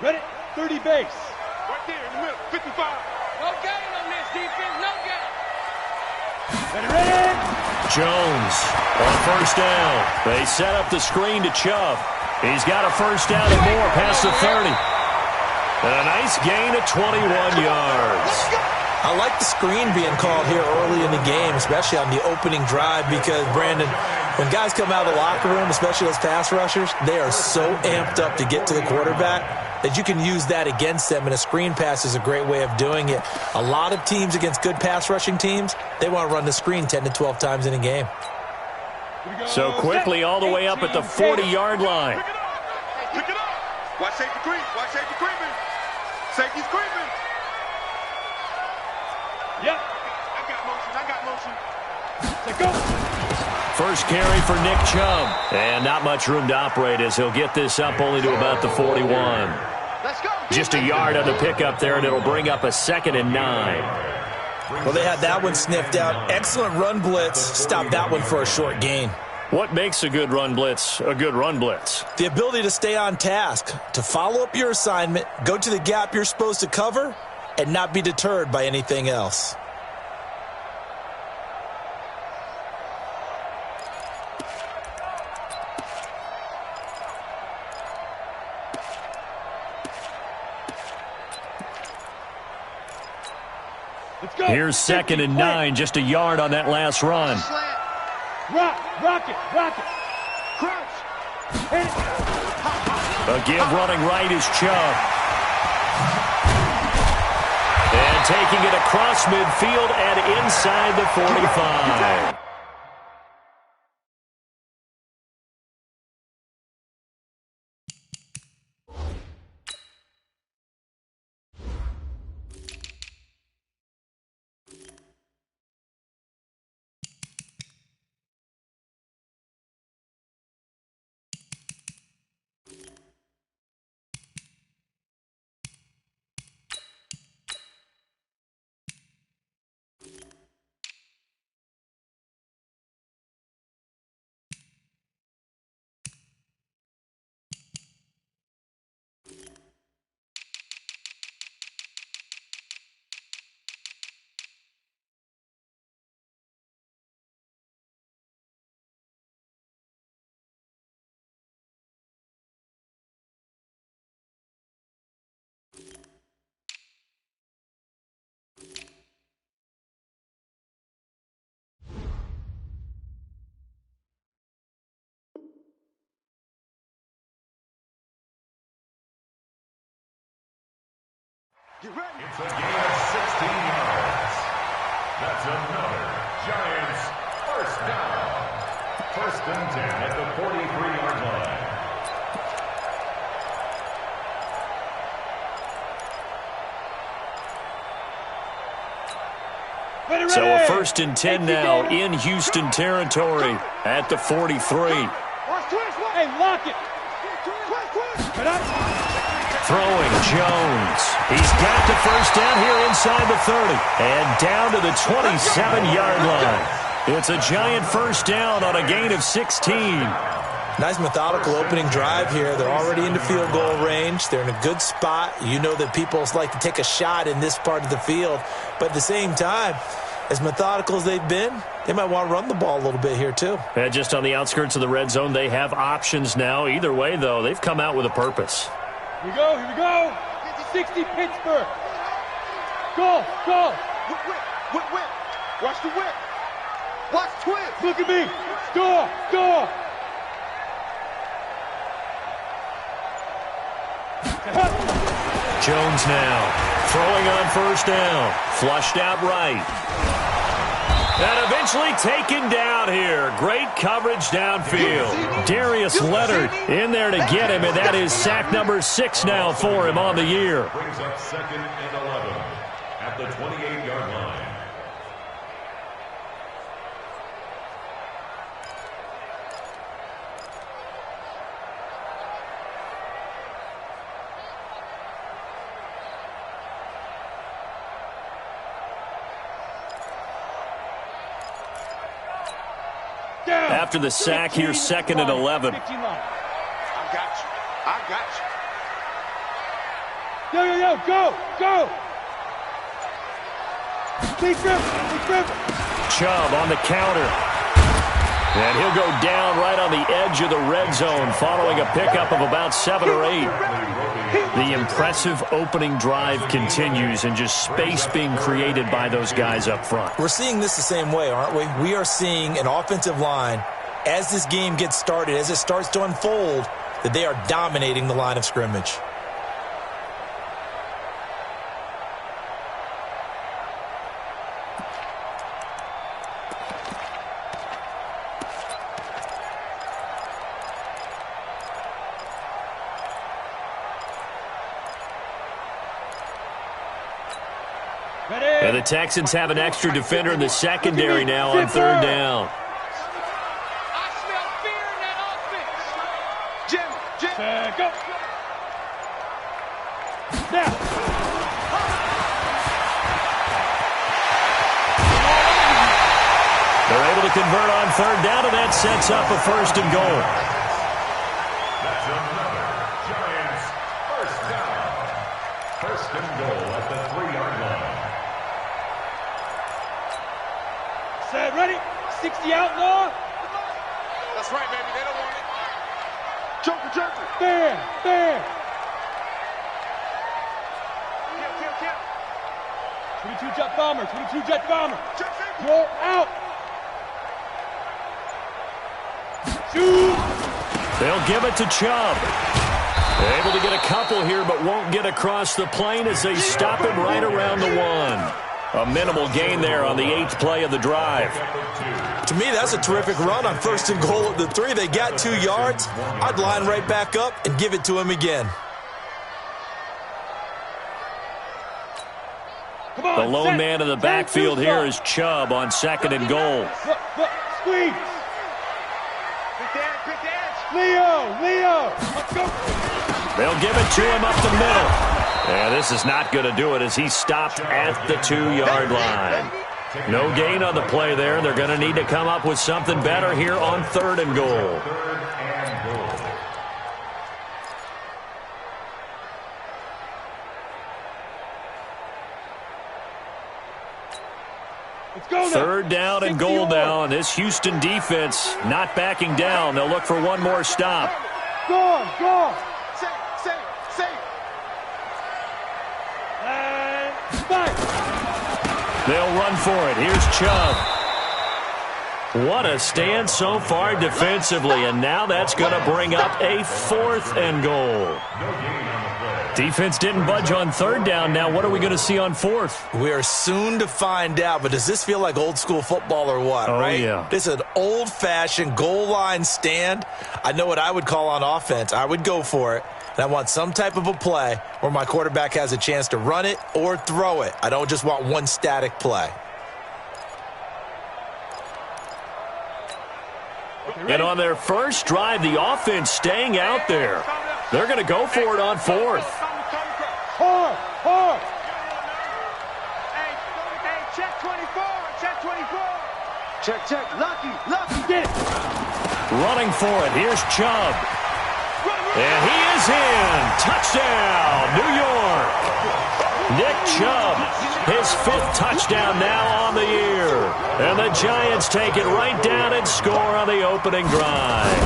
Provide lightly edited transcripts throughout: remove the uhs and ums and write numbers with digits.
Ready? 30 base. Right there in the middle. 55. No gain on this defense. No gain. Ready? Jones on first down. They set up the screen to Chubb. He's got a first down and more past the 30. And a nice gain of 21 yards. I like the screen being called here early in the game, especially on the opening drive, because, Brandon, when guys come out of the locker room, especially those pass rushers, they are so amped up to get to the quarterback that you can use that against them, and a screen pass is a great way of doing it. A lot of teams against good pass rushing teams, they want to run the screen 10 to 12 times in a game. So quickly all the way up at the 40-yard line. Pick it up. Watch safety creep. Watch safety creeping. Safety's creeping. Yep. I got motion. Let's go. First carry for Nick Chubb. And not much room to operate as he'll get this up only to about the 41. Let's go. Just a yard on the pickup there, and it'll bring up a 2nd and 9. Well, they had that one sniffed out. Excellent run blitz. Stop that one for a short gain. What makes a good run blitz a good run blitz? The ability to stay on task, to follow up your assignment, go to the gap you're supposed to cover, and not be deterred by anything else. Here's 2nd and 9, just a yard on that last run. Rock it. Crouch. A give running right is Chubb. And taking it across midfield and inside the 45. Get ready. It's a gain of 16 yards. That's another Giants first down. 1st and 10 at the 43-yard line. So a 1st and 10 now in Houston territory at the 43. Hey, lock it. Throwing Jones. He's got the first down here inside the 30. And down to the 27-yard line. It's a Giant first down on a gain of 16. Nice methodical opening drive here. They're already into field goal range. They're in a good spot. You know that people like to take a shot in this part of the field. But at the same time, as methodical as they've been, they might want to run the ball a little bit here too. And just on the outskirts of the red zone, they have options now. Either way, though, they've come out with a purpose. Here we go. 60 Pittsburgh. Go. Whip. Watch the whip. Watch twist. Look at me. Score. Jones now throwing on first down. Flushed out right. And eventually taken down here. Great coverage downfield. Darius Leonard in there to get him, and that is sack number 6 now for him on the year. Brings up 2nd and 11 at the 28-yard line. After the sack here, 2nd and 11. I got you. Yo, go! Big Griffin! Chubb on the counter. And he'll go down right on the edge of the red zone following a pickup of about 7 or 8. The impressive opening drive continues and just space being created by those guys up front. We're seeing this the same way, aren't we? We are seeing an offensive line, as this game gets started, as it starts to unfold, that they are dominating the line of scrimmage. And the Texans have an extra defender in the secondary now on third down. I smell fear in that offense. Jim. Go! Now! They're able to convert on third down, and that sets up a 1st and goal. That's another Giants first down. 1st and goal at the 3-yard line. Set, ready? 60 outlaw. That's right, baby. They don't want it. Joker. Bam! Kill. 22 jet bomber. You're out. Shoot. They'll give it to Chubb. Able to get a couple here, but won't get across the plane as they stop him right around the 1. A minimal gain there on the 8th play of the drive. To me, that's a terrific run on 1st and goal at the 3. They got 2 yards. I'd line right back up and give it to him again. Come on, The lone man in the backfield here is Chubb on 2nd and goal. Look, squeeze. Quick edge. Leo. Let's go. They'll give it to him up the middle. Yeah, this is not going to do it as he stopped at the 2-yard line. No gain on the play there. They're going to need to come up with something better here on 3rd and goal. 3rd and goal. Let's go now. 3rd down and goal now, and this Houston defense not backing down. They'll look for one more stop. Go. Safe. And fight. They'll run for it. Here's Chubb. What a stand so far defensively, and now that's going to bring up a 4th and goal. Defense didn't budge on 3rd down. Now what are we going to see on 4th? We are soon to find out, but does this feel like old school football or what, Oh, right? yeah. This is an old-fashioned goal line stand. I know what I would call on offense. I would go for it. And I want some type of a play where my quarterback has a chance to run it or throw it. I don't just want one static play. And on their first drive, the offense staying out there. They're going to go for it on 4th. Hard. Hey, check 24. Check. Lucky. Get it. Running for it. Here's Chubb. And he is in. Touchdown, New York. Nick Chubb, his 5th touchdown now on the year. And the Giants take it right down and score on the opening drive.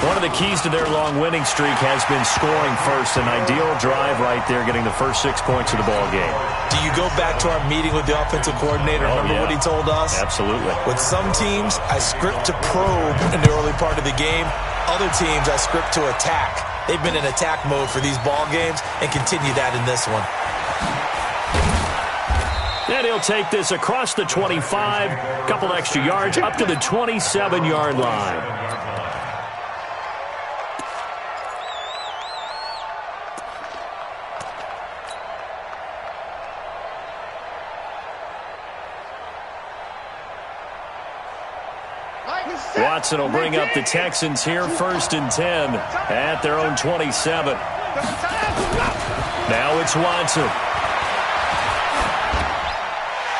One of the keys to their long winning streak has been scoring first. An ideal drive right there, getting the first 6 points of the ball game. Do you go back to our meeting with the offensive coordinator? Remember what he told us? Absolutely. With some teams, I script to probe in the early part of the game. Other teams, I script to attack. They've been in attack mode for these ball games and continue that in this one. And he'll take this across the 25, couple extra yards, up to the 27-yard line. Watson will bring up the Texans here, 1st and 10 at their own 27. Now it's Watson.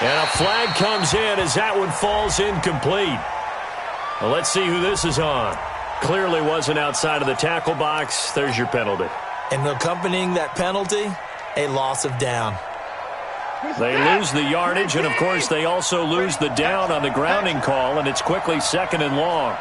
And a flag comes in as that one falls incomplete. Well, let's see who this is on. Clearly wasn't outside of the tackle box. There's your penalty. And accompanying that penalty, a loss of down. They lose the yardage, and, of course, they also lose the down on the grounding call, and it's quickly 2nd and long.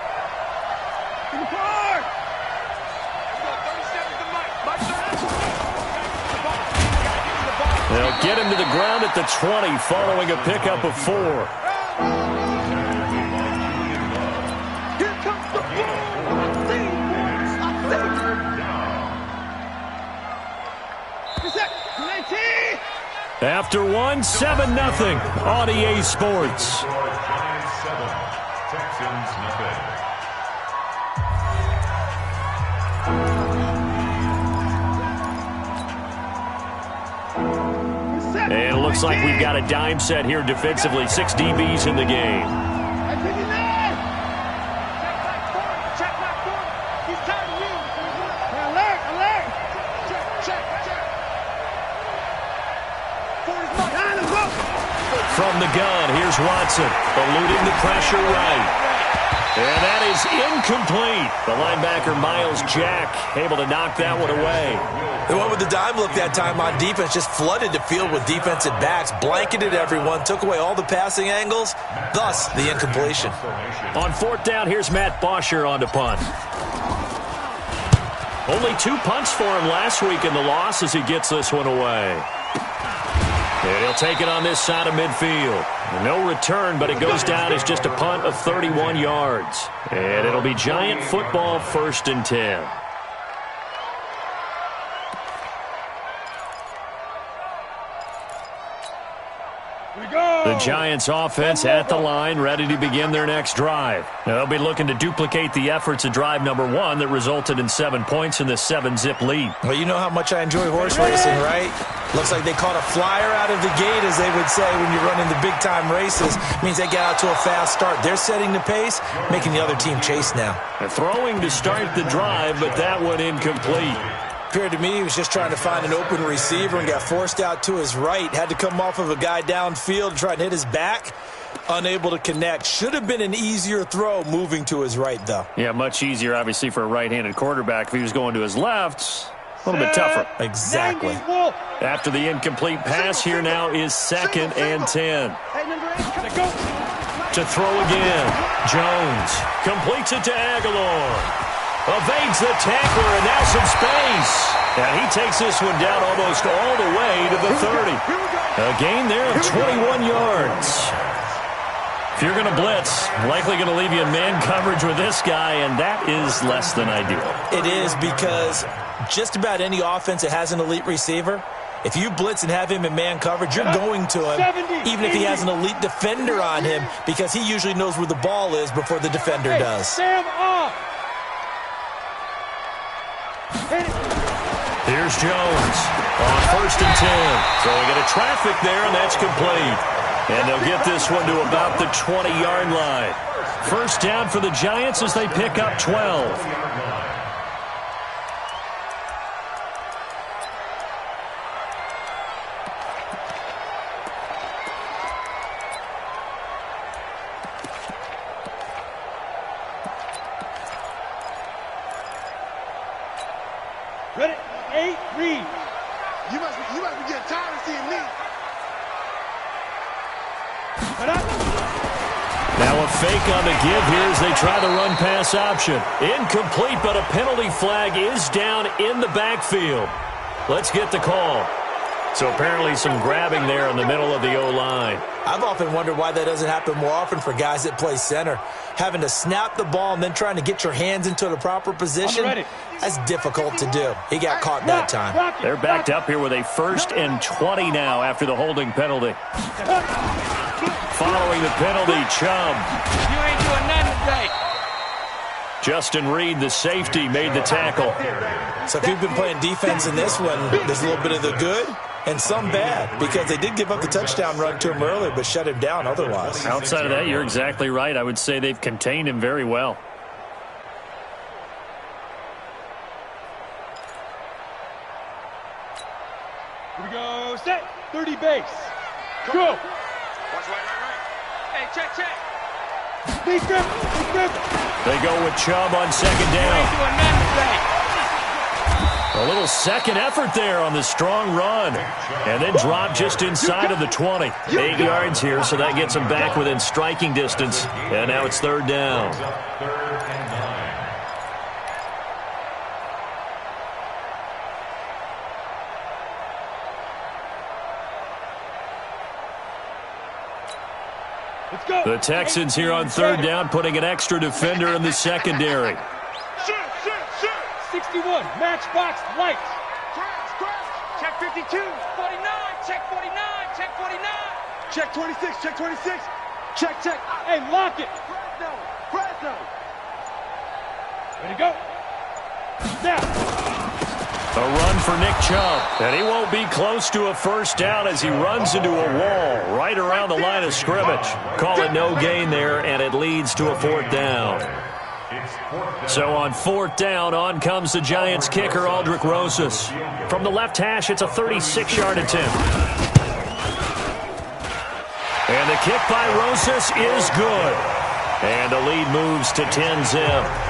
They'll get him to the ground at the 20 following a pickup of 4. Here comes the After 1, 7-0 on EA Sports. Giants 7, Texans nothing. And it looks like we've got a dime set here defensively. 6 DBs in the game. Check back forward. He's tired of you. Alert, alert. Check. Forward's mark. From the gun, here's Watson, eluding the pressure right. And that is incomplete. The linebacker, Miles Jack, able to knock that one away. They went with the dime look that time on defense, just flooded the field with defensive backs, blanketed everyone, took away all the passing angles, thus the incompletion. On 4th down, here's Matt Bosher on to punt. Only 2 punts for him last week in the loss as he gets this one away. And he'll take it on this side of midfield. No return, but it goes down as just a punt of 31 yards. And it'll be Giant football, 1st and 10. The Giants offense at the line, ready to begin their next drive. Now, they'll be looking to duplicate the efforts of drive number 1 that resulted in 7 points in the 7-zip lead. Well, you know how much I enjoy horse racing, right? Looks like they caught a flyer out of the gate, as they would say when you're running the big-time races. Means they get out to a fast start. They're setting the pace, making the other team chase now. They're throwing to start the drive, but that one incomplete. Appeared to me he was just trying to find an open receiver and got forced out to his right. Had to come off of a guy downfield and try and hit his back. Unable to connect. Should have been an easier throw moving to his right, though. Yeah, much easier, obviously, for a right-handed quarterback. If he was going to his left, a little bit tougher. Exactly. After the incomplete pass, here now is 2nd and 10. To throw again. Jones completes it to Aguilar. Evades the tackler, and now some space. And he takes this one down almost all the way to the 30. A gain there of 21 yards. If you're going to blitz, likely going to leave you in man coverage with this guy, and that is less than ideal. It is, because just about any offense that has an elite receiver, if you blitz and have him in man coverage, you're going to him, even if he has an elite defender on him, because he usually knows where the ball is before the defender does. Sam off. Here's Jones on 1st and 10. Throwing into traffic there, and that's complete. And they'll get this one to about the 20-yard line. 1st down for the Giants as they pick up 12. Ready? 8, read. You must be getting tired of seeing me. Now a fake on the give here as they try the run-pass option. Incomplete, but a penalty flag is down in the backfield. Let's get the call. So apparently some grabbing there in the middle of the O-line. I've often wondered why that doesn't happen more often for guys that play center. Having to snap the ball and then trying to get your hands into the proper position, that's difficult to do. He got caught that time. They're backed up here with a 1st and 20 now after the holding penalty. Following the penalty, Chubb. You ain't doing nothing today. Justin Reed, the safety, made the tackle. So if you've been playing defense in this one, there's a little bit of the good and some bad, because they did give up the touchdown run to him earlier, but shut him down otherwise. Outside of that, you're exactly right. I would say they've contained him very well. Here we go. Set. 30 base. Go. Watch right. Hey, check. Big grip. They go with Chubb on 2nd You down. ain't doing nothing today. A little second effort there on the strong run. And then drop just inside of the 20. 8 yards here, so that gets him back within striking distance. And now it's third down. The Texans here on third down, putting an extra defender in the secondary. 61, matchbox lights. Check 52, 49, check 49, check 49. Check 26, check 26. Check. Hey, lock it. Fresno. Ready to go. Now. A run for Nick Chubb, and he won't be close to a first down as he runs into a wall right around the line of scrimmage. Call it no gain there, and it leads to a fourth down. So on fourth down, on comes the Giants kicker, Aldrick Rosas. From the left hash, it's a 36-yard attempt. And the kick by Rosas is good. And the lead moves to 10-zip.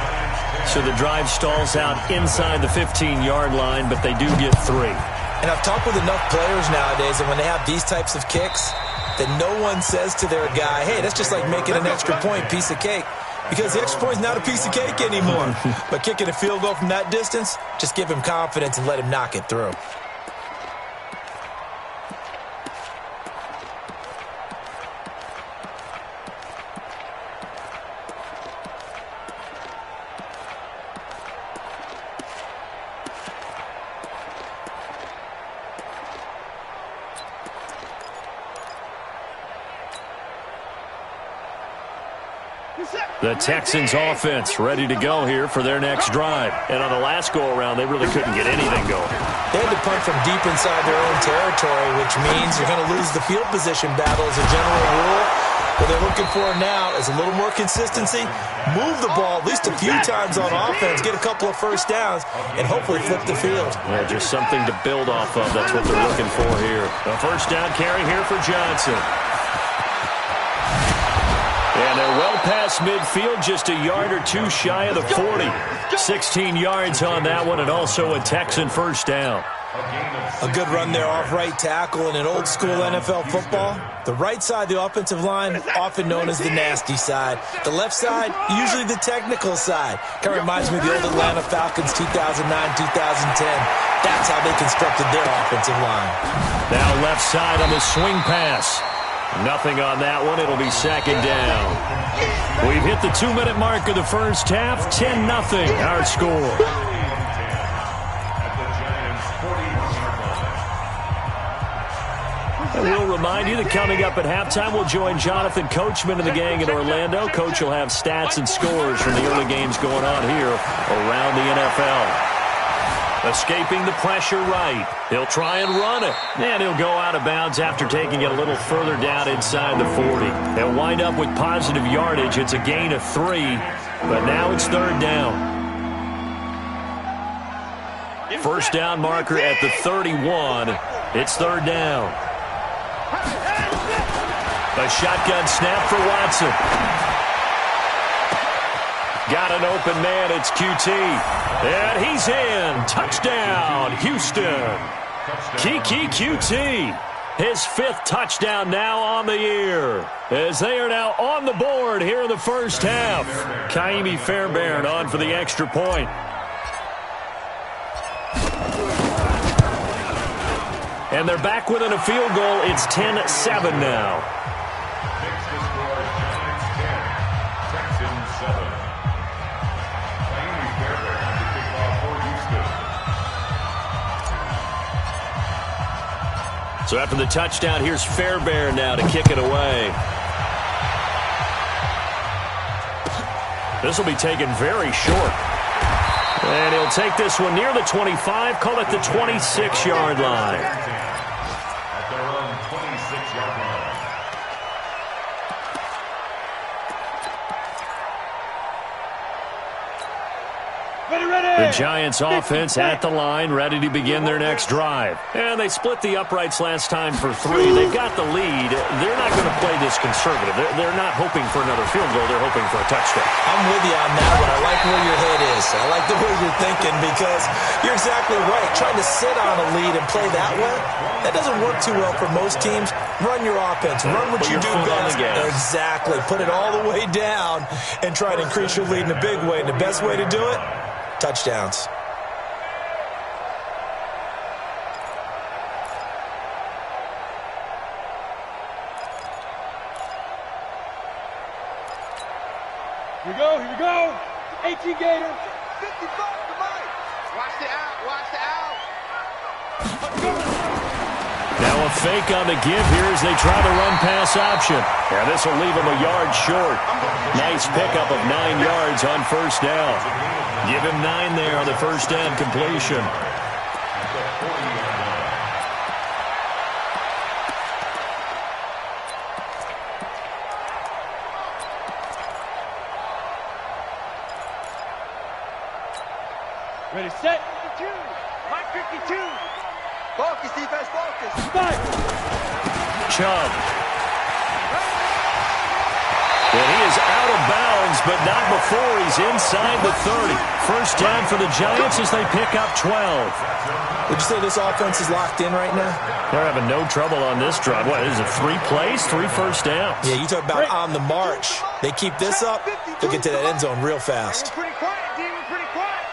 So the drive stalls out inside the 15-yard line, but they do get 3. And I've talked with enough players nowadays, and when they have these types of kicks, that no one says to their guy, hey, that's just like making an extra point, piece of cake. Because the extra point is not a piece of cake anymore. But kicking a field goal from that distance, just give him confidence and let him knock it through. The Texans offense ready to go here for their next drive. And on the last go-around, they really couldn't get anything going. They had to punt from deep inside their own territory, which means you're going to lose the field position battle as a general rule. What they're looking for now is a little more consistency, move the ball at least a few times on offense, get a couple of first downs, and hopefully flip the field. Yeah, just something to build off of. That's what they're looking for here. A first down carry here for Johnson. And they're well past midfield, just a yard or two shy of the 40. 16 yards on that one, and also a Texan first down. A good run there off right tackle in an old-school NFL football. The right side, the offensive line, often known as the nasty side. The left side, usually the technical side. Kind of reminds me of the old Atlanta Falcons 2009-2010. That's how they constructed their offensive line. Now left side on the swing pass. Nothing on that one. It'll be second down. We've hit the 2-minute mark of the first half. 10-0 our score. And we'll remind you that coming up at halftime, we'll join Jonathan Coachman and the gang in Orlando. Coach will have stats and scores from the early games going on here around the NFL. Escaping the pressure right. He'll try and run it. And he'll go out of bounds after taking it a little further down inside the 40. They'll wind up with positive yardage. It's a gain of 3, but now it's third down. First down marker at the 31. It's third down. A shotgun snap for Watson. Got an open man, it's QT. And he's in. Touchdown, Houston. Kiki QT. His 5th touchdown now on the year. As they are now on the board here in the first half. Kaimi Fairbairn on for the extra point. And they're back within a field goal. It's 10-7 now. So after the touchdown, here's Fairbairn now to kick it away. This will be taken very short. And he'll take this one near the 25, call it the 26-yard line. At their own 26-yard line. The Giants offense at the line, ready to begin their next drive. And they split the uprights last time for 3. They've got the lead. They're not going to play this conservative. They're not hoping for another field goal. They're hoping for a touchdown. I'm with you on that one. I like where your head is. I like the way you're thinking because you're exactly right. Trying to sit on a lead and play that way, that doesn't work too well for most teams. Run your offense. Run what you do best. Exactly. Put it all the way down and try to increase your lead in a big way. And the best way to do it, touchdowns. Here we go, here we go. 18 Gator. 55 to Mike. Watch the out, watch the out. Now a fake on the give here as they try the run-pass option. Yeah, this will leave them a yard short. Nice pickup of 9 yards on first down. Give him 9 there on the first down completion. Ready, set. 52. Mike 52. Focus, defense, focus. Start. Chubb. And he is out of bounds, but not before he's inside the 30. First down for the Giants as they pick up 12. Would you say this offense is locked in right now? They're having no trouble on this drive. What is it, 3 plays, 3 first downs? Yeah, you talk about on the march. They keep this up, they'll get to that end zone real fast. We're pretty quiet, D. We're pretty quiet.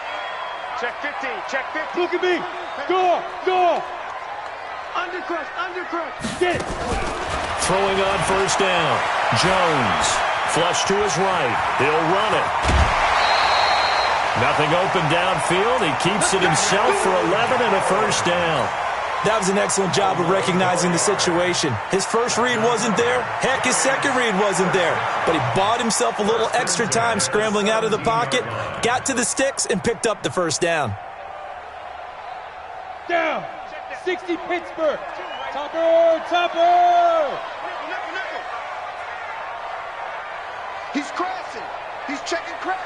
Check 50. Check 50. Look at me. Go, go. Undercrush, undercrush. Get it. Throwing on first down. Jones. Flush to his right. He'll run it. Nothing open downfield. He keeps it himself for 11 and a first down. That was an excellent job of recognizing the situation. His first read wasn't there. Heck, his second read wasn't there. But he bought himself a little extra time scrambling out of the pocket, got to the sticks, and picked up the first down. Down. 60 Pittsburgh. Topper, Topper. He's crashing. He's checking crash.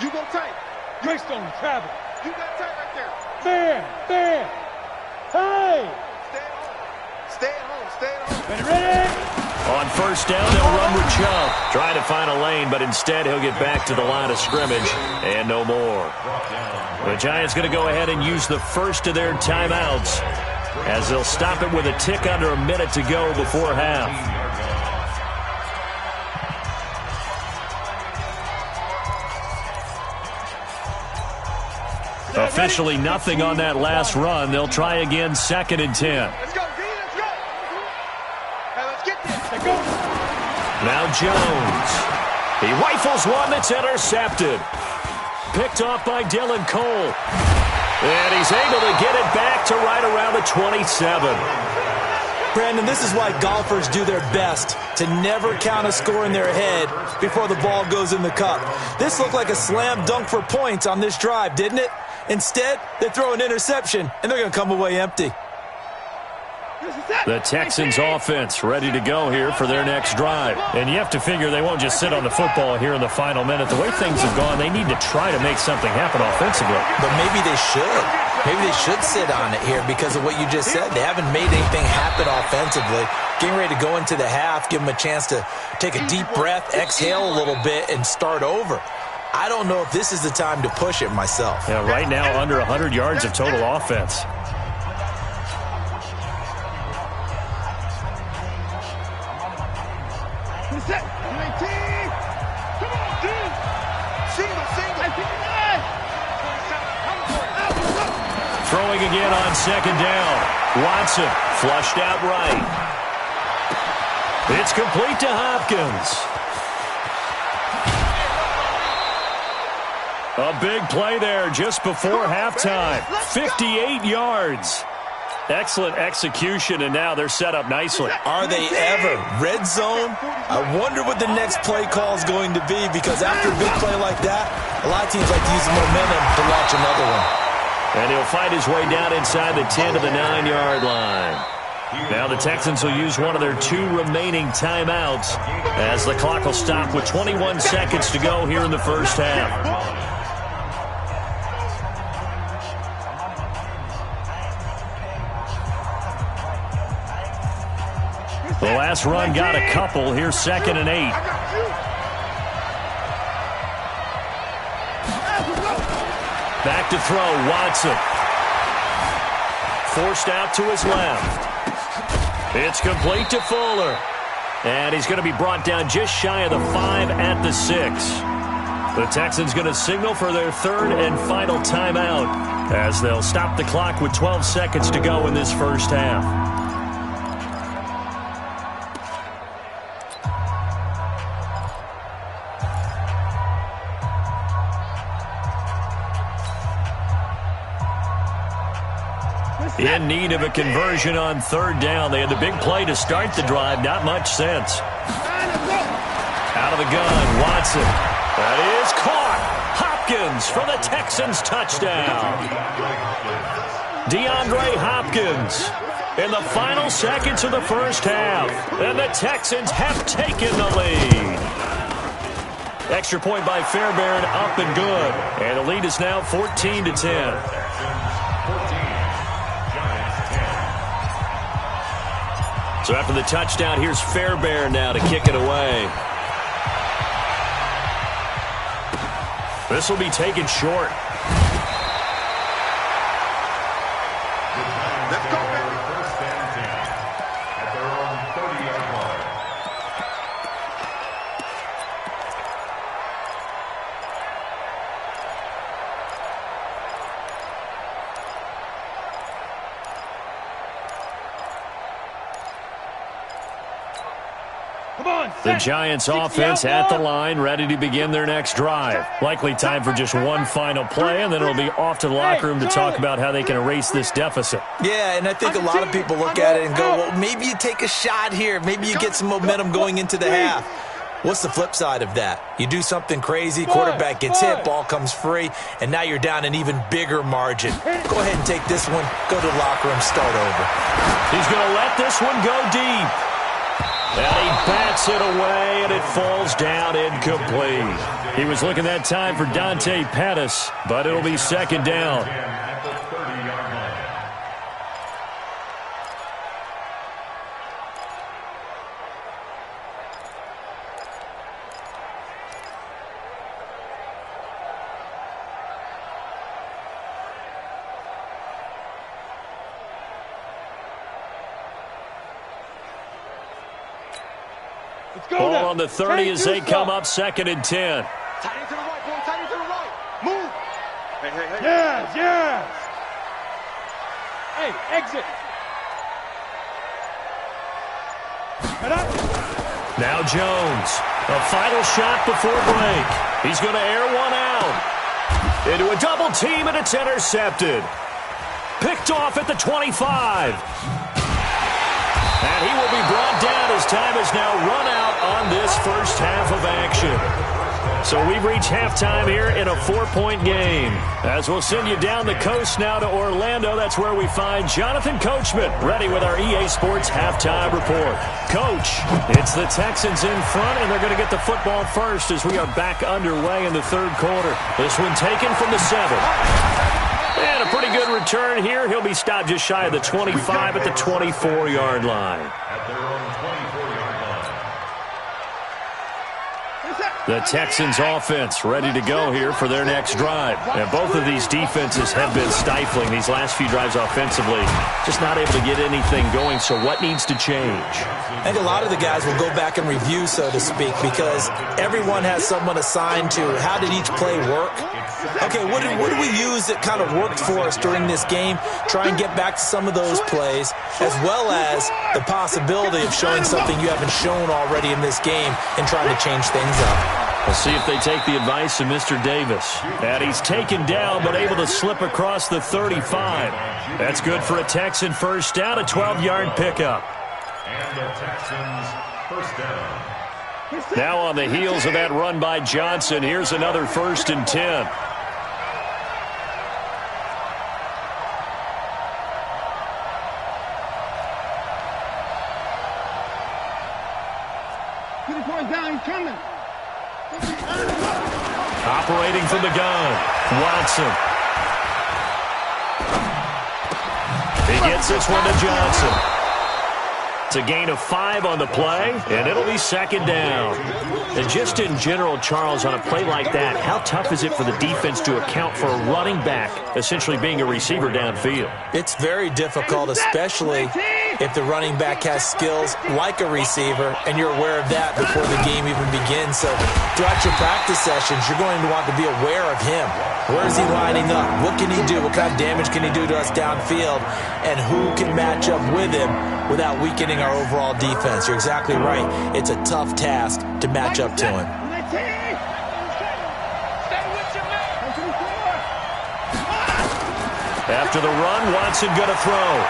You go tight. Greystone travel. You got tight right there. Bam, bam. Hey. Stay at home. Stay at home. Ready, ready. On first down, they'll run with Chubb. Trying to find a lane, but instead he'll get back to the line of scrimmage and no more. The Giants going to go ahead and use the first of their timeouts as they'll stop it with a tick under a minute to go before half. Officially nothing on that last run. They'll try again, 2nd and 10. Let's go, D. Let's go. Hey, let's get this. Let's go. Now Jones. He rifles one that's intercepted. Picked off by Dylan Cole. And he's able to get it back to right around the 27. Brandon, this is why golfers do their best to never count a score in their head before the ball goes in the cup. This looked like a slam dunk for points on this drive, didn't it? Instead, they throw an interception, and they're going to come away empty. The Texans offense ready to go here for their next drive. And you have to figure they won't just sit on the football here in the final minute. The way things have gone, they need to try to make something happen offensively. But maybe they should. Maybe they should sit on it here because of what you just said. They haven't made anything happen offensively. Getting ready to go into the half, give them a chance to take a deep breath, exhale a little bit, and start over. I don't know if this is the time to push it myself. Yeah, right now under 100 yards of total offense. Set. 19. Come on, dude. Single. Throwing again on 2nd down. Watson flushed out right. It's complete to Hopkins. A big play there just before halftime. 58 yards. Excellent execution, and now they're set up nicely. Are they ever? Red zone? I wonder what the next play call is going to be because after a big play like that, a lot of teams like to use the momentum to launch another one. And he'll fight his way down inside the 10 to the 9-yard line. Now the Texans will use one of their 2 remaining timeouts as the clock will stop with 21 seconds to go here in the first half. The last run got a couple. Here's 2nd and 8. Back to throw, Watson. Forced out to his left. It's complete to Fuller. And he's going to be brought down just shy of the 5 at the 6. The Texans going to signal for their 3rd and final timeout as they'll stop the clock with 12 seconds to go in this first half. In need of a conversion on 3rd down. They had the big play to start the drive. Not much sense. Out of the gun, Watson. That is caught. Hopkins for the Texans touchdown. DeAndre Hopkins in the final seconds of the first half. And the Texans have taken the lead. Extra point by Fairbairn, up and good. And the lead is now 14-10. So after the touchdown, here's Fairbairn now to kick it away. This will be taken short. Let's go, baby. First and 10 at their own 30-yard line. The Giants offense at the line, ready to begin their next drive. Likely time for just one final play, and then it'll be off to the locker room to talk about how they can erase this deficit. Yeah, and I think a lot of people look at it and go, well, maybe you take a shot here. Maybe you get some momentum going into the half. What's the flip side of that? You do something crazy, quarterback gets hit, ball comes free, and now you're down an even bigger margin. Go ahead and take this one, go to the locker room, start over. He's going to let this one go deep. And he bats it away, and it falls down incomplete. He was looking that time for Dante Pettis, but it'll be 2nd down. At the 30-yard line. Ball on the 30 as they come up 2nd and 10. Tight end to the right, boy. Tight end to the right. Move. Hey, hey, hey. Yes, yes. Hey, exit. Head up. Now Jones. A final shot before break. He's going to air one out. Into a double team, and it's intercepted. Picked off at the 25. And he will be brought down as time has now run out on this first half of action. So we've reached halftime here in a 4-point game. As we'll send you down the coast now to Orlando, that's where we find Jonathan Coachman, ready with our EA Sports halftime report. Coach, it's the Texans in front, and they're going to get the football first as we are back underway in the 3rd quarter. This one taken from the 7. And a pretty good return here. He'll be stopped just shy of the 25 at the 24-yard line. At their own 24-yard line. The Texans offense ready to go here for their next drive. And both of these defenses have been stifling these last few drives offensively. Just not able to get anything going, so what needs to change? I think a lot of the guys will go back and review, so to speak, because everyone has someone assigned to how did each play work. Okay, what do we use that kind of worked for us during this game? Try and get back to some of those plays, as well as the possibility of showing something you haven't shown already in this game and trying to change things up. We'll see if they take the advice of Mr. Davis. And he's taken down, but able to slip across the 35. That's good for a Texan first down, a 12-yard pickup. And the Texans first down. Now on the heels of that run by Johnson, here's another 1st and 10. Operating from the gun, Watson. He gets this one to Johnson. It's a gain of 5 on the play, and it'll be second down. And just in general, Charles, on a play like that, how tough is it for the defense to account for a running back essentially being a receiver downfield? It's very difficult, especially if the running back has skills like a receiver, and you're aware of that before the game even begins. So throughout your practice sessions, you're going to want to be aware of him. Where is he lining up? What can he do? What kind of damage can he do to us downfield? And who can match up with him without weakening our overall defense? You're exactly right. It's a tough task to match up to him. After the run, Watson going to throw.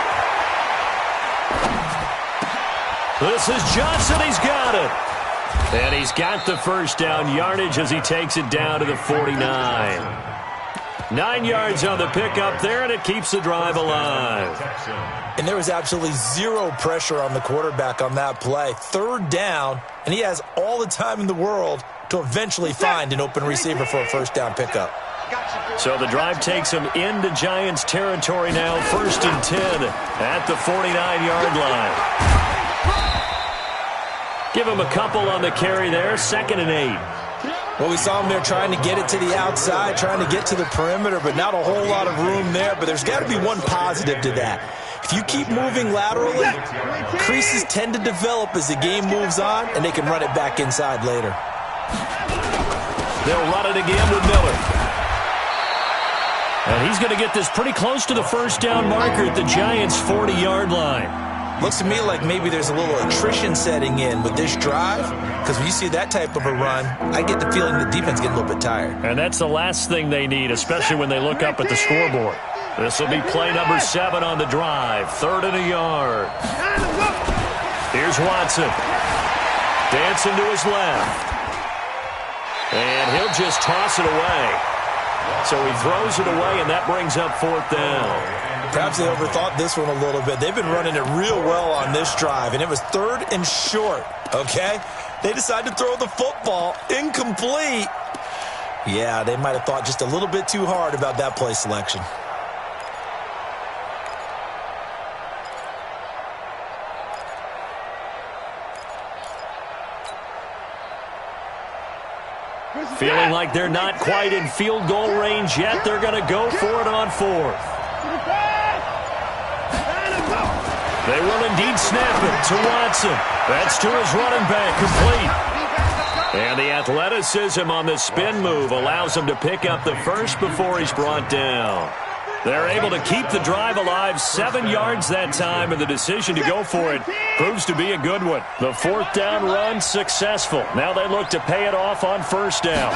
This is Johnson. He's got it. And he's got the first down yardage as he takes it down to the 49. 9 yards on the pickup there, and it keeps the drive alive. And there was absolutely zero pressure on the quarterback on that play. Third down, and he has all the time in the world to eventually find an open receiver for a first down pickup. So the drive takes him into Giants territory now, 1st and 10 at the 49-yard line. Give him a couple on the carry there, 2nd and 8. Well, we saw him there trying to get it to the outside, trying to get to the perimeter, but not a whole lot of room there. But there's got to be one positive to that. If you keep moving laterally, creases tend to develop as the game moves on, and they can run it back inside later. They'll run it again with Miller. And he's going to get this pretty close to the first down marker at the Giants' 40-yard line. Looks to me like maybe there's a little attrition setting in with this drive, because when you see that type of a run, I get the feeling the defense getting a little bit tired. And that's the last thing they need, especially when they look up at the scoreboard. This will be play number 7 on the drive, 3rd and a yard. Here's Watson. Dancing to his left. And he'll just toss it away. So he throws it away, and that brings up 4th down. Perhaps they overthought this one a little bit. They've been running it real well on this drive, and it was 3rd and short, okay? They decided to throw the football incomplete. Yeah, they might have thought just a little bit too hard about that play selection. Feeling like they're not quite in field goal range yet, they're going to go for it on 4th. They will indeed snap it to Watson. That's to his running back, complete. And the athleticism on the spin move allows him to pick up the first before he's brought down. They're able to keep the drive alive, 7 yards that time, and the decision to go for it proves to be a good one. The 4th down run successful. Now they look to pay it off on 1st down.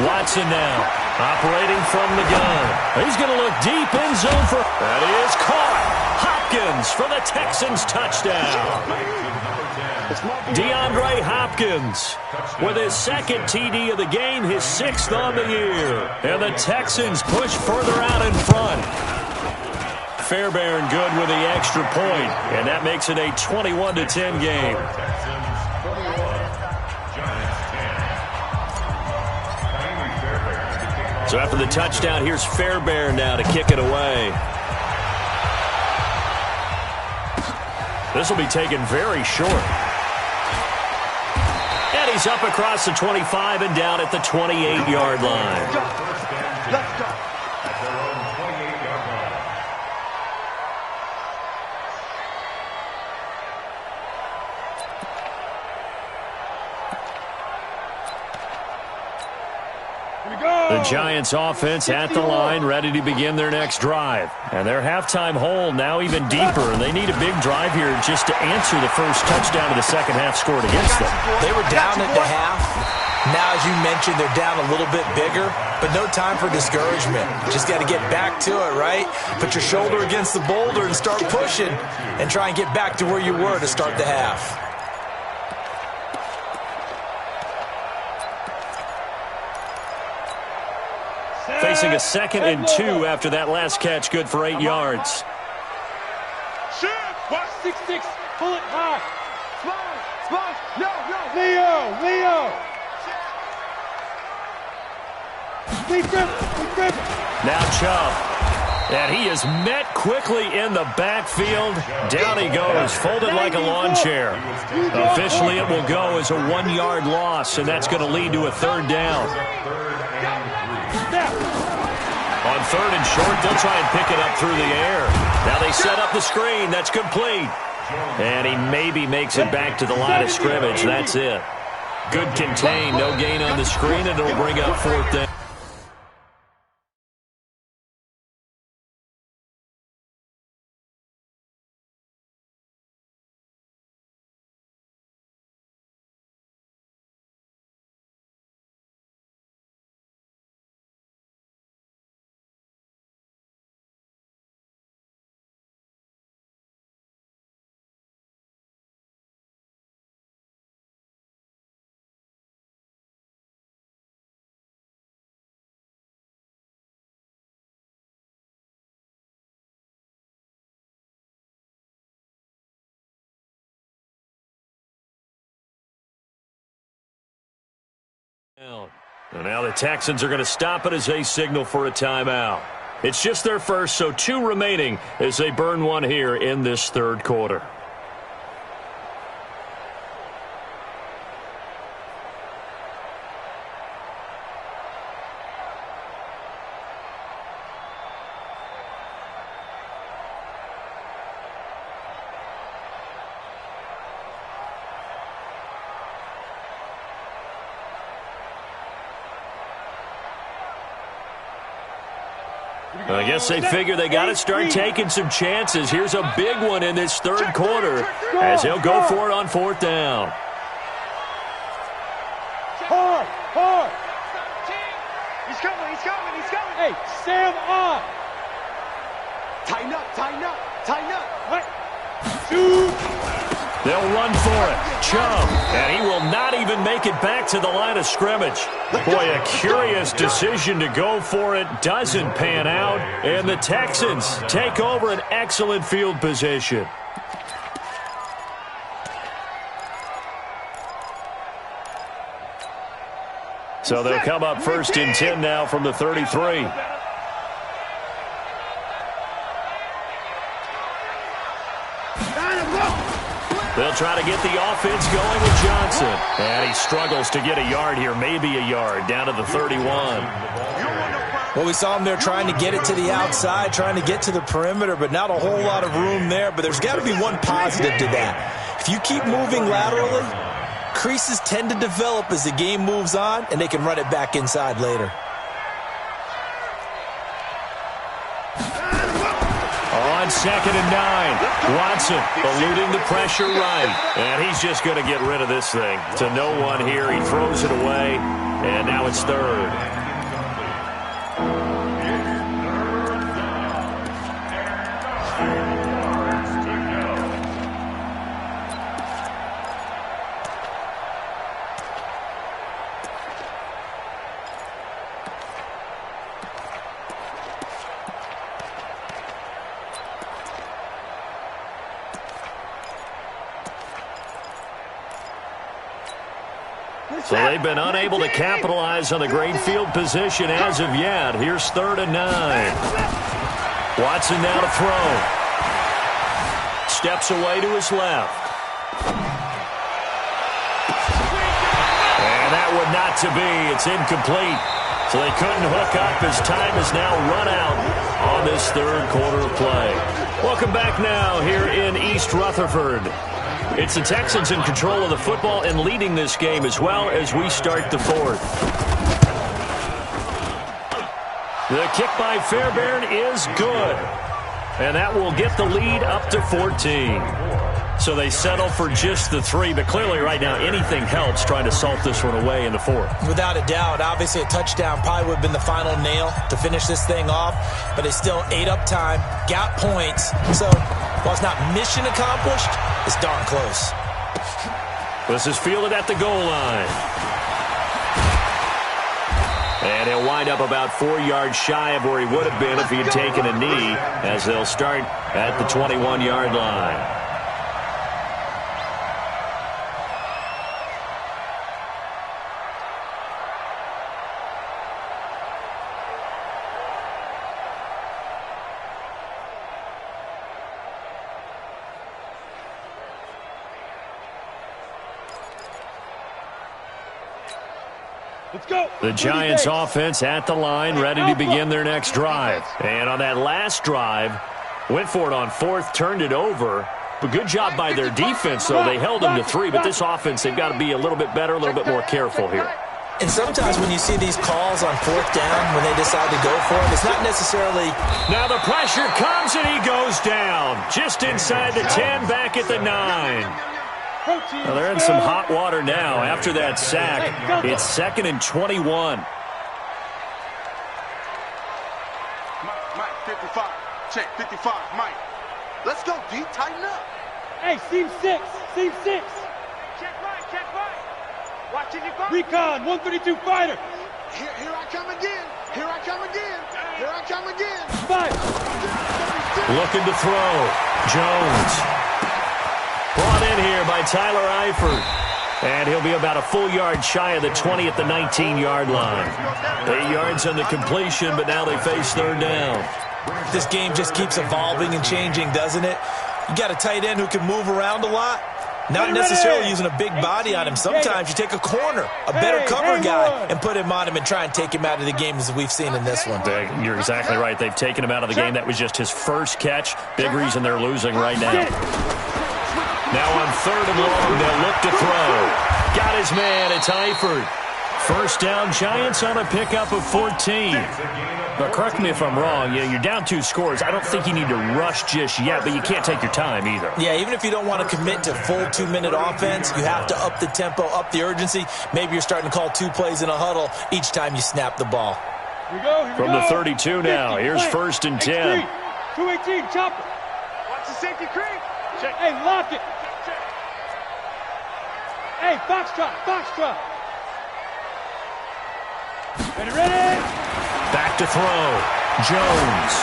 Watson now, operating from the gun. He's going to look deep in zone for... That is caught. Hopkins for the Texans touchdown. DeAndre Hopkins with his 2nd TD of the game, his 6th on the year. And the Texans push further out in front. Fairbairn good with the extra point, and that makes it a 21-10 game. So after the touchdown, here's Fairbairn now to kick it away. This will be taken very short. And he's up across the 25 and down at the 28-yard line. Let's go. The Giants offense at the line, ready to begin their next drive. And their halftime hole now even deeper, and they need a big drive here just to answer the first touchdown of the second half scored against them. They were down at the half. Now, as you mentioned, they're down a little bit bigger, but no time for discouragement. Just got to get back to it, right? Put your shoulder against the boulder and start pushing and try and get back to where you were to start the half. Facing a 2nd and 2 after that last catch, good for 8 yards. Watch 6-6, pull it high. Leo. Now Chubb. And he is met quickly in the backfield. Down he goes, folded like a lawn chair. Officially, it will go as a 1-yard loss, and that's going to lead to a third down. On third and short, they'll try and pick it up through the air. Now they set up the screen. That's complete. And he maybe makes it back to the line of scrimmage. That's it. Good contain, no gain on the screen, and it'll bring up fourth down. And now the Texans are going to stop it as they signal for a timeout. It's just their first, so 2 remaining as they burn one here in this third quarter. I guess they figure they got to start taking some chances. Here's a big one in this third quarter as they'll go for it on fourth down. Hard. He's coming. Hey, Sam on. Tighten up. What? Shoot. They'll run for it. Chubb. And he will not even make it back to the line of scrimmage. Boy, a curious decision to go for it. Doesn't pan out. And the Texans take over an excellent field position. So they'll come up first and 10 now from the 33. They'll try to get the offense going with Johnson. And he struggles to get a yard here, maybe a yard, down to the 31. Well, we saw him there trying to get it to the outside, trying to get to the perimeter, but not a whole lot of room there. But there's got to be one positive to that. If you keep moving laterally, creases tend to develop as the game moves on, and they can run it back inside later. On 2nd and 9, Watson eluding the pressure right. And he's just going to get rid of this thing. To no one here. He throws it away. And now it's third. So they've been unable to capitalize on the great field position as of yet. Here's 3rd and 9. Watson now to throw. Steps away to his left. And that would not to be. It's incomplete. So they couldn't hook up as time is now run out on this third quarter of play. Welcome back now here in East Rutherford. It's the Texans in control of the football and leading this game as well as we start the fourth. The kick by Fairbairn is good. And that will get the lead up to 14. So they settle for just the 3, but clearly right now anything helps trying to salt this one away in the fourth. Without a doubt, obviously a touchdown probably would have been the final nail to finish this thing off, but they still ate up time, got points. So while it's not mission accomplished, it's darn close. This is fielded at the goal line. And he'll wind up about 4 yards shy of where he would have been if he had taken a knee, as they'll start at the 21-yard line. Let's go. The Giants offense at the line, ready to begin their next drive. And on that last drive, went for it on fourth, turned it over. But good job by their defense, though. They held them to 3, but this offense, they've got to be a little bit better, a little bit more careful here. And sometimes when you see these calls on fourth down, when they decide to go for it, it's not necessarily... Now the pressure comes, and he goes down. Just inside the 10, back at the 9. Well, they're in some hot water now after that sack. It's 2nd and 21. Mike, 55. Check, 55. Mike. Let's go, D. Tighten up. Hey, seam 6. Seam 6. Check right, check right. Watching your back. Recon, 132 fighter. Here I come again. Here I come again. Here I come again. 5. Looking to throw. Jones. Brought in here by Tyler Eifert. And he'll be about a full yard shy of the 20 at the 19-yard line. 8 yards on the completion, but now they face third down. This game just keeps evolving and changing, doesn't it? You got a tight end who can move around a lot. Not necessarily using a big body on him. Sometimes you take a corner, a better cover guy, and put him on him and try and take him out of the game as we've seen in this one. You're exactly right. They've taken him out of the game. That was just his first catch. Big reason they're losing right now. Now on 3rd and long, they'll look to throw. Got his man. It's Eifert. First down, Giants on a pickup of 14. But correct me if I'm wrong, you're down 2 scores. I don't think you need to rush just yet, but you can't take your time either. Yeah, even if you don't want to commit to full 2-minute offense, you have to up the tempo, up the urgency. Maybe you're starting to call 2 plays in a huddle each time you snap the ball. Here we go. From the 32 now, here's 1st and 10. 218, chopper. Watch the safety creep. Check. Hey, lock it. Hey, Foxtrot, Foxtrot. Ready? Back to throw. Jones.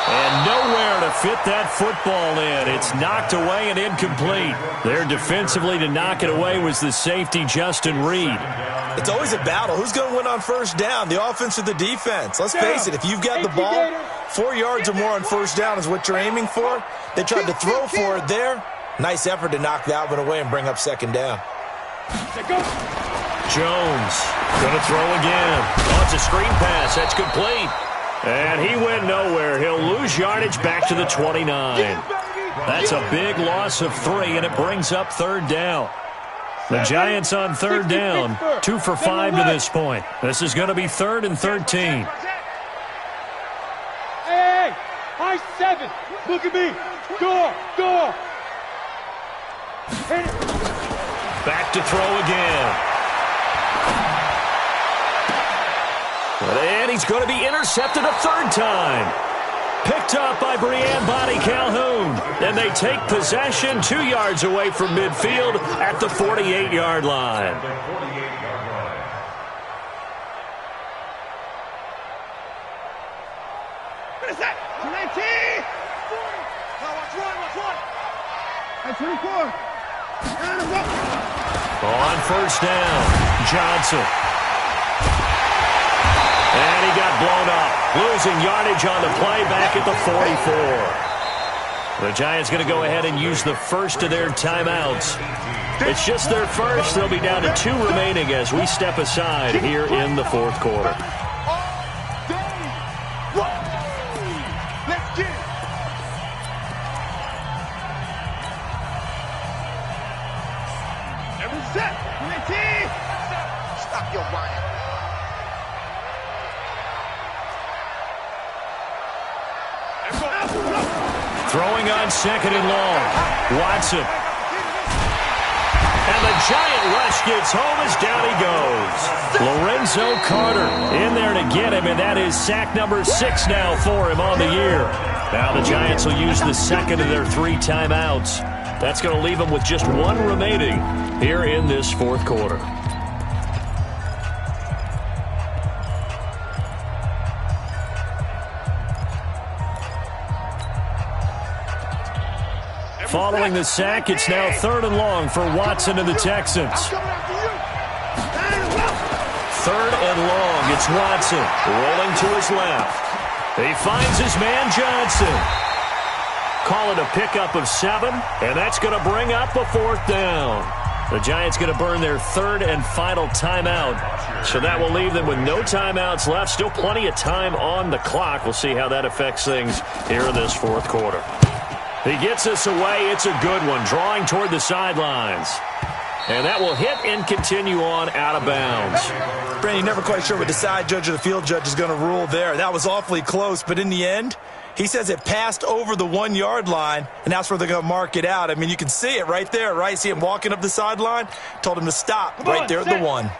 And nowhere to fit that football in. It's knocked away and incomplete. There defensively to knock it away was the safety, Justin Reed. It's always a battle. Who's going to win on first down, the offense or the defense? Let's face it, if you've got the ball, 4 yards or more on first down is what you're aiming for. They tried to throw for it there. Nice effort to knock that one away and bring up 2nd down. Jones going to throw again. Oh, it's a screen pass. That's complete. And he went nowhere. He'll lose yardage back to the 29. That's a big loss of 3, and it brings up 3rd down. The Giants on 3rd down, 2 for 5 to this point. This is going to be 3rd and 13. Hey, high 7. Look at me. Door. Back to throw again. And he's going to be intercepted a 3rd time. Picked up by Breanne Bonnie Calhoun. And they take possession 2 yards away from midfield at the 48-yard line. What is that? 219! Watch one. On first down, Johnson. And he got blown up, losing yardage on the play back at the 44. The Giants going to go ahead and use the first of their timeouts. It's just their first. They'll be down to 2 remaining as we step aside here in the 4th quarter. Let's get it. Every set. 19! Stop your whining. Throwing on 2nd and long. Watson. And the giant rush gets home as down he goes. Lorenzo Carter in there to get him, and that is sack number 6 now for him on the year. Now the Giants will use the 2nd of their 3 timeouts. That's going to leave them with just 1 remaining here in this 4th quarter. Following the sack, it's now 3rd and long for Watson and the Texans. 3rd and long, it's Watson rolling to his left. He finds his man Johnson. Call it a pickup of 7, and that's going to bring up a 4th down. The Giants going to burn their third and final timeout. So that will leave them with no timeouts left. Still plenty of time on the clock. We'll see how that affects things here in this fourth quarter. He gets us away. It's a good one. Drawing toward the sidelines. And that will hit and continue on out of bounds. Brandon, you're never quite sure what the side judge or the field judge is going to rule there. That was awfully close, but in the end, he says it passed over the 1 yard line, and that's where they're going to mark it out. I mean, you can see it right there, right? See him walking up the sideline? Told him to stop right there at the 1.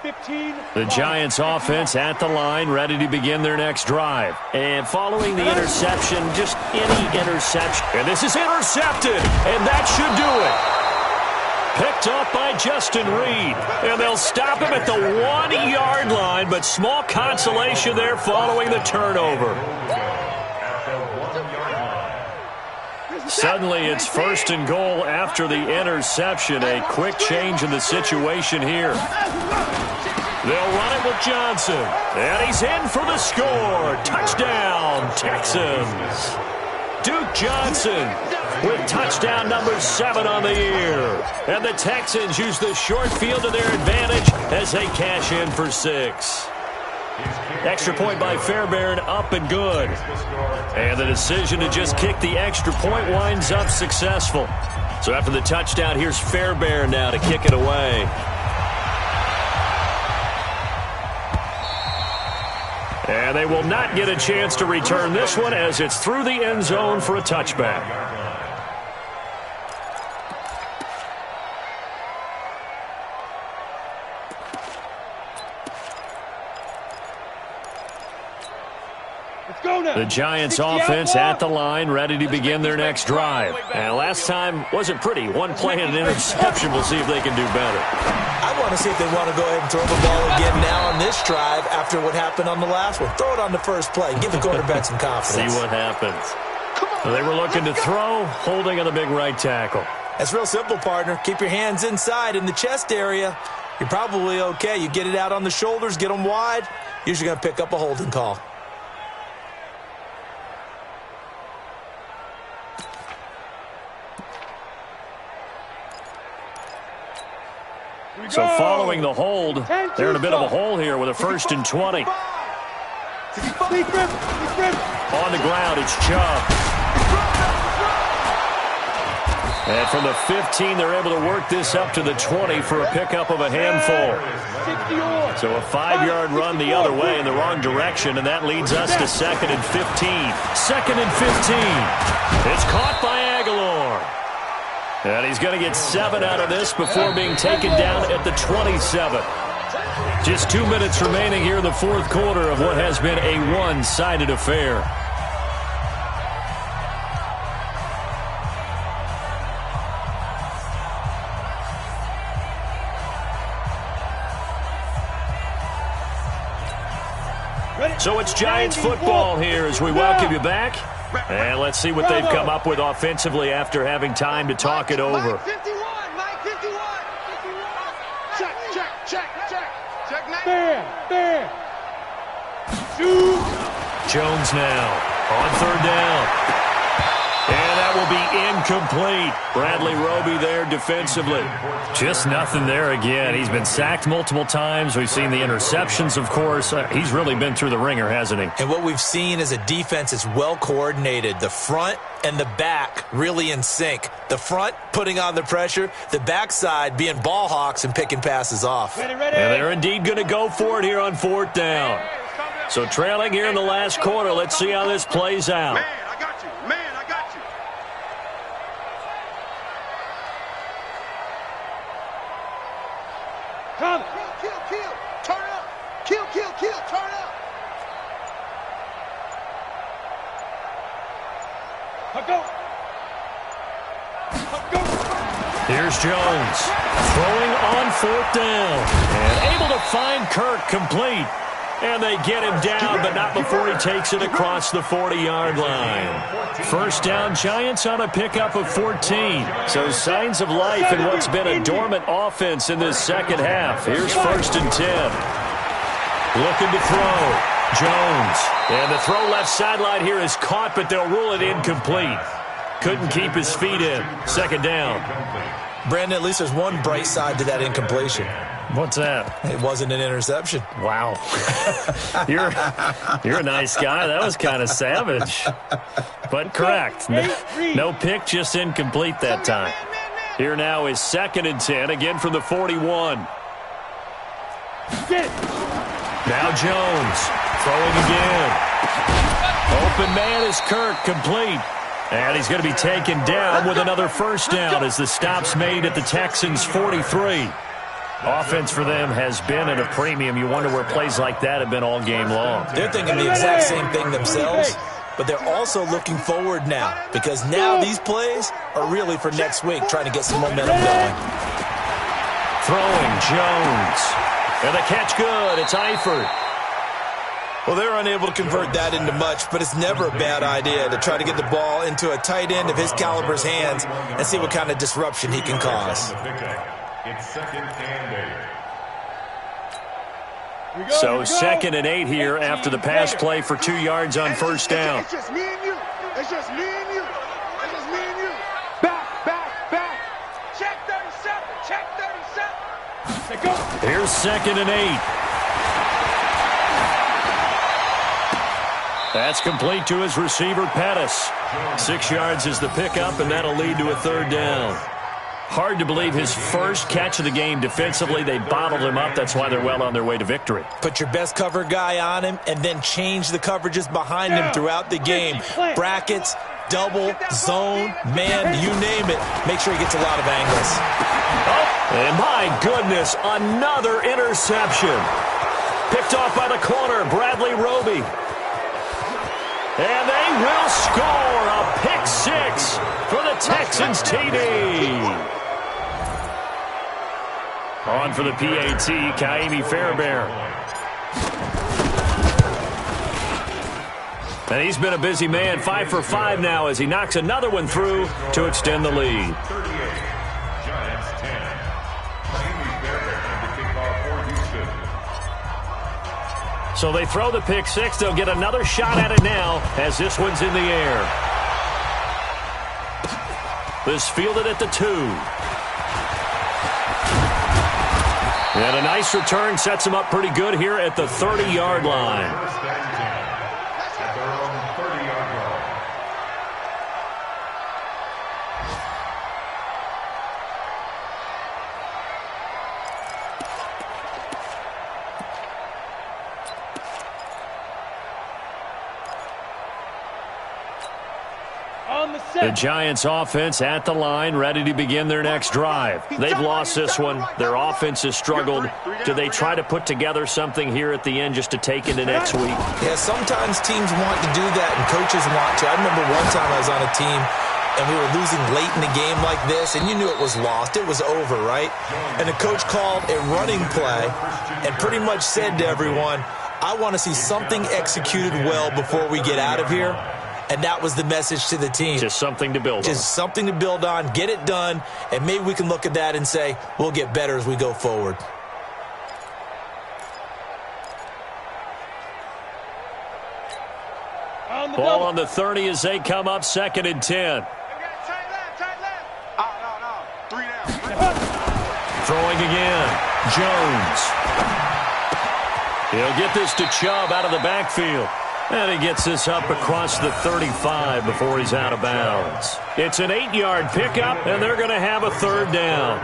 The Giants offense at the line, ready to begin their next drive. And following the interception, just any interception. And this is intercepted, and that should do it. Picked off by Justin Reed. And they'll stop him at the 1 yard line, but small consolation there following the turnover. Suddenly it's first and goal after the interception. A quick change in the situation here. They'll run it with Johnson. And he's in for the score. Touchdown, Texans. Duke Johnson with touchdown number 7 on the year. And the Texans use the short field to their advantage as they cash in for 6. Extra point by Fairbairn, up and good. And the decision to just kick the extra point winds up successful. So after the touchdown, here's Fairbairn now to kick it away. And they will not get a chance to return this one as it's through the end zone for a touchback. The Giants offense at the line, ready to begin their next drive. And last time wasn't pretty. One play and an interception. We'll see if they can do better. I want to see if they want to go ahead and throw the ball again now on this drive after what happened on the last one. Throw it on the first play. Give the quarterback some confidence. See what happens. So they were looking to throw, holding on the big right tackle. That's real simple, partner. Keep your hands inside in the chest area. You're probably okay. You get it out on the shoulders, get them wide. Usually going to pick up a holding call. So following the hold, they're in a bit of a hole here with a 1st and 20. On the ground, it's Chubb. And from the 15, they're able to work this up to the 20 for a pickup of a handful. So a 5-yard run the other way in the wrong direction, and that leads us to 2nd and 15. 2nd and 15. It's caught by Aguilar. And he's going to get 7 out of this before being taken down at the 27. Just 2 minutes remaining here in the fourth quarter of what has been a one-sided affair. So it's Giants football here as we welcome you back. And let's see what they've come up with offensively after having time to talk it over. Mike 51, Mike 51. Check, check, check, check. Check now. Bam, shoot. Jones now on 3rd down. And that will be incomplete. Bradley Roby there defensively. Just nothing there again. He's been sacked multiple times. We've seen the interceptions, of course. He's really been through the ringer, hasn't he? And what we've seen is a defense that's well coordinated. The front and the back really in sync. The front putting on the pressure. The backside being ball hawks and picking passes off. Ready. And they're indeed going to go for it here on 4th down. So trailing here in the last quarter. Let's see how this plays out. Man, I got you. Man, I got you. Come. Kill. Turn up. Kill. Turn up. Go. Here's Jones throwing on 4th down and able to find Kirk complete. And they get him down, but not before he takes it across the 40-yard line. First down, Giants on a pickup of 14. So signs of life in what's been a dormant offense in this second half. Here's 1st and 10. Looking to throw. Jones. And the throw left sideline here is caught, but they'll rule it incomplete. Couldn't keep his feet in. 2nd down. Brandon, at least there's one bright side to that incompletion. What's that? It wasn't an interception. Wow. You're a nice guy. That was kind of savage. But correct. No pick, just incomplete that time. Here now is 2nd and 10, again from the 41. Now Jones throwing again. Open man is Kirk, complete. And he's going to be taken down with another first down as the stop's made at the Texans' 43. Offense for them has been at a premium. You wonder where plays like that have been all game long. They're thinking the exact same thing themselves, but they're also looking forward now because now these plays are really for next week, trying to get some momentum going. Throwing, Jones. And the catch good. It's Eifert. Well, they're unable to convert that into much, but it's never a bad idea to try to get the ball into a tight end of his caliber's hands and see what kind of disruption he can cause. It's 2nd and 8. So 2nd and 8 here after the pass play for 2 yards on first down. It's just me and you. It's just me and you. It's just me and you. Back. Check 37. Check 37. Go. Here's 2nd and 8. That's complete to his receiver, Pettis. 6 yards is the pickup, and that'll lead to a 3rd down. Hard to believe his first catch of the game defensively. They bottled him up. That's why they're well on their way to victory. Put your best cover guy on him and then change the coverages behind him throughout the game. Brackets, double, zone, man, you name it. Make sure he gets a lot of angles. Oh, and my goodness, another interception. Picked off by the corner, Bradley Roby. And they will score a pick 6 for the Texans TD. On for the PAT, Ka'imi Fairbairn. And he's been a busy man, 5 for 5 now as he knocks another one through to extend the lead. 38, Giants 10. Ka'imi Fairbairn to kick off for Houston. So they throw the pick 6. They'll get another shot at it now as this one's in the air. This fielded at the 2. And a nice return sets him up pretty good here at the 30-yard line. 1st and 10 at their own 30-yard line. The Giants offense at the line, ready to begin their next drive. They've lost this one. Their offense has struggled. Do they try to put together something here at the end just to take into next week? Yeah, sometimes teams want to do that and coaches want to. I remember one time I was on a team and we were losing late in the game like this, and you knew it was lost. It was over, right? And the coach called a running play and pretty much said to everyone, I want to see something executed well before we get out of here. And that was the message to the team. Just something to build on. Just something to build on, get it done, and maybe we can look at that and say, we'll get better as we go forward. Ball on the 30 as they come up 2nd and 10. Tight left. No. 3 down. Throwing again. Jones. He'll get this to Chubb out of the backfield. And he gets this up across the 35 before he's out of bounds. It's an 8-yard pickup, and they're going to have a 3rd down.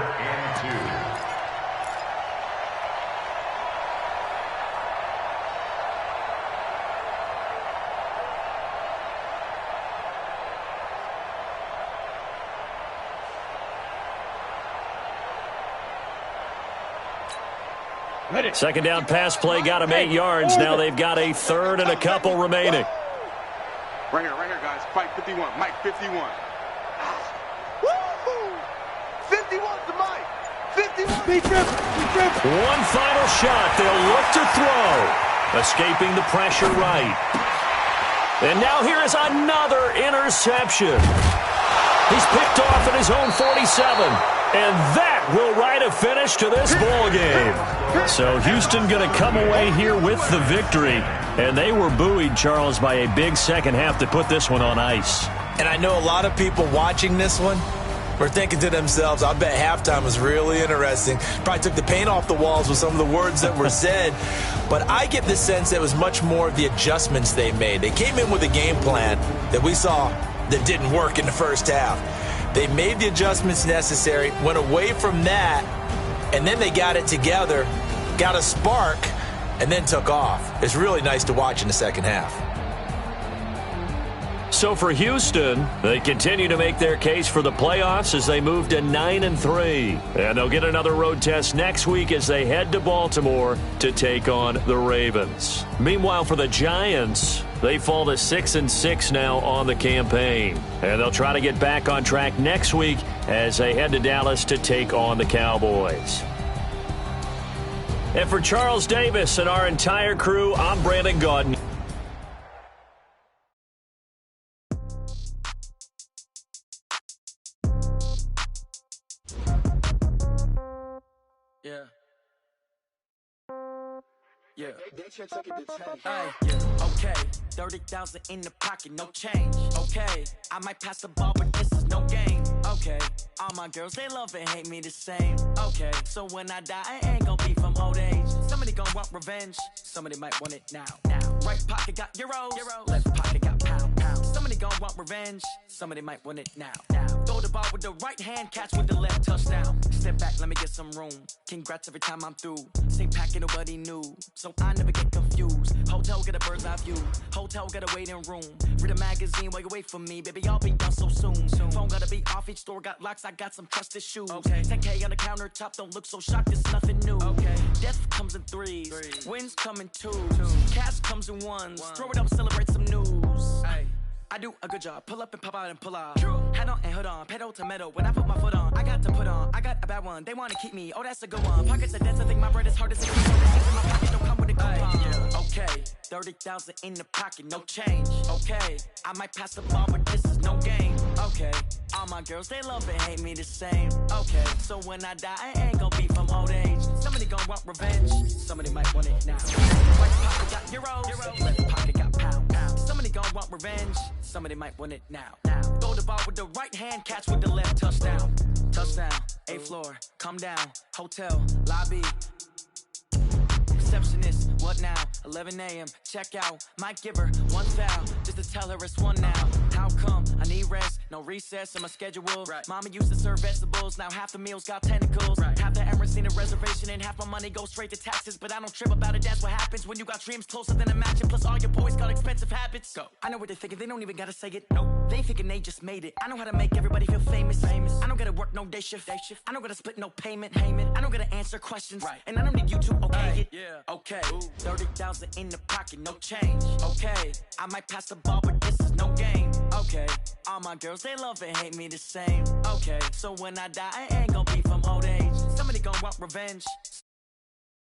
Second down pass play got him 8 yards. Now they've got a 3rd and a couple remaining. Right here, guys. Fight 51. Mike, 51. Woo-hoo! 51's the Mike. 51. Be careful. One final shot. They'll look to throw. Escaping the pressure right. And now here is another interception. He's picked off at his own 47. And that will write a finish to this ball game. So Houston going to come away here with the victory. And they were buoyed, Charles, by a big second half to put this one on ice. And I know a lot of people watching this one, were thinking to themselves, I bet halftime was really interesting. Probably took the paint off the walls with some of the words that were said. But I get the sense that it was much more of the adjustments they made. They came in with a game plan that we saw that didn't work in the first half. They made the adjustments necessary, went away from that, and then they got it together, got a spark, and then took off. It's really nice to watch in the second half. So for Houston, they continue to make their case for the playoffs as they move to 9-3. And they'll get another road test next week as they head to Baltimore to take on the Ravens. Meanwhile, for the Giants, they fall to 6-6 now on the campaign. And they'll try to get back on track next week as they head to Dallas to take on the Cowboys. And for Charles Davis and our entire crew, I'm Brandon Gaudin. Yeah. Okay. 30,000 in the pocket, no change. Okay. I might pass the ball, but this is no game. Okay. All my girls, they love and hate me the same. Okay. So when I die, I ain't gonna be from old age. Somebody gonna want revenge. Somebody might want it now. Right pocket got euros. Left pocket got pound. Somebody gonna want revenge. Somebody might want it now. Throw the ball with the right hand, catch with the left, touchdown. Step back, let me get some room. Congrats every time I'm through. Same packet, nobody knew. So I never get confused. Hotel get a bird's eye view. Hotel got a waiting room. Read a magazine while you wait for me. Baby, I'll be done so soon. Phone gotta be off, each store got locks. I got some trusted shoes. 10K on the countertop, don't look so shocked, it's nothing new. Death comes in threes. Wins come in twos. Cash comes in ones. Throw it up, celebrate some news. I do a good job. Pull up and pop out and pull out. Head on and hood on. Pedal to metal. When I put my foot on, I got to put on. I got a bad one. They want to keep me. Oh, that's a good one. Pockets are dense. I think my bread is hard as a key. So the seeds in my pocket don't come with a coupon. Okay. 30,000 in the pocket. No change. Okay. I might pass the ball, but this is no game. Okay. All my girls, they love and hate me the same. Okay. So when I die, I ain't gonna be from old age. Somebody gonna want revenge. Somebody might want it now. Right pocket got euros. Left pocket got pound. Somebody gonna want revenge. Somebody might want it now. Throw the ball with the right hand, catch with the left, touchdown. Touchdown, 8th floor, come down, hotel, lobby. Receptionist, what now? 11 a.m., check out. Might give her one foul, just to tell her it's one now. How come? I need rest, no recess in my schedule. Mama used to serve vegetables, now half the meals got tentacles. Half the errands need a reservation and half my money goes straight to taxes. But I don't trip about it, that's what happens when you got dreams closer than a match. And plus all your boys got expensive habits. Go. I know what they're thinking, they don't even gotta say it. Nope. They thinking they just made it. I know how to make everybody feel famous. I don't gotta work no day shift. I don't gotta split no payment. I don't gotta answer questions. And I don't need you to okay it. Okay, 30,000 in the pocket, no change. Okay, I might pass the ball, but this is no game. Okay, all my girls, they love and hate me the same. Okay, so when I die, I ain't gonna be from old age. Somebody gonna want revenge.